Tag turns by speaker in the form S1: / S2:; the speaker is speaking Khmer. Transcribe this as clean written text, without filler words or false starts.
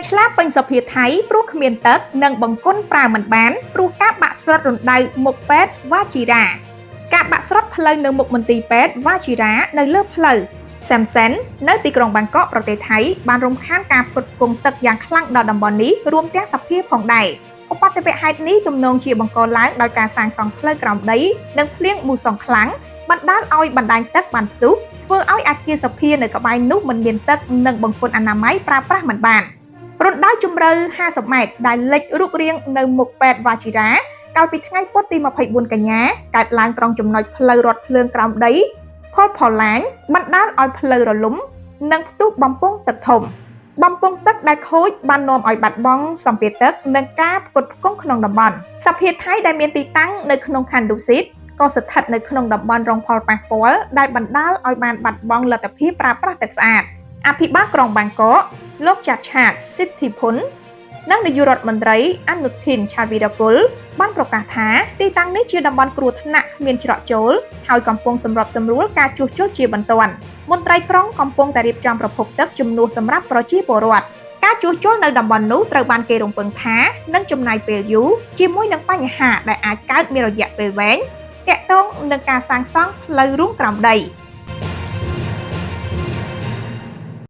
S1: ឆ្លាពេញសភាថៃព្រោះគ្មានទឹកនិងបង្គន់ប្រើមិនបានព្រោះការបាក់ស្រុតរណ្ដៅមុខពេទ្យវ៉ាជីរ៉ាការបាក់ស្រុតផ្លូវនៅមុខមន្ទីរពេទ្យវ៉ាជីរ៉ានៅលើផ្លូវសាំសិននៅទីក្រុងបាងកកប្រទេសថៃបានរំខានការផ្គត់ផ្គង់ទឹកយ៉ាងខ្លាំងដល់តំបន់នេះរួមទាំងសភាផងដែរឧបទ្ទវហេតុនេះទំនងជាបង្កឡើងដោយការសាងសង់ផ្លូវក្រោមដីនិងភ្លៀងមូសុងខ្លាំងបណ្ដាលឲ្យបណ្ដាញទឹកបានផ្ទុះធ្វើឲ្យអគារសភានៅក្បែរនោះមិនមានទឹកនិងបង្គន់អនាម័យប្រើប្រាស់មិនបានរណ្ដៅជម្រៅ50ម៉ែត្រដែលលិចរូបរាងនៅមុខពេទ្យវ៉ាជីរ៉ាកាលពីថ្ងៃពុធទី24កញ្ញាកើតឡើងត្រង់ចំណុចផ្លូវរថភ្លើងក្រោមដីផលឡាញបណ្ដាលឲ្យផ្លូវរលំនិងផ្ទុះបំពង់ទឹកធំបំពង់ទឹកដែលខូចបាននាំឲ្យបាត់បង់សម្ពាធទឹកនិងការផ្គត់ផ្គង់ក្នុងតំបន់សភាថៃដែលមានទីតាំងនៅក្នុងខណ្ឌឌូស៊ីតក៏ស្ថិតនៅក្នុងតំបន់រងផលប៉ះពាល់ដែលបណ្ដាលឲ្យបានបាត់បង់លទ្ធភាពប្រើប្រាស់ទឹកស្អាតអភិបាលក្រុងបាងកកលោកចាត់ឆាតសិទ្ធិភុននិងនាយករដ្ឋមន្ត្រីអនុทินឆាវីរគុលបានប្រកាសថាទីតាំងនេះជាតំបន់គ្រោះថ្នាក់គ្មានច្រកចូលហើយកំពុងសម្របសម្រួលការជួសជុលជាបន្ទាន់មន្ត្រីក្រុងកំពុងតែរៀបចំប្រភពទឹកជំនួសសម្រាប់ប្រជាពលរដ្ឋការជួសជុលនៅតំបន់នោះត្រូវបានគេរំពឹងថានឹងចំណាយពេលយូរជាមួយនឹងបញ្ហាដែលអាចកើតមានរយៈពេលវែងទាក់ទងនឹងការសាងសង់ផ្លូវរួមក្រោមដី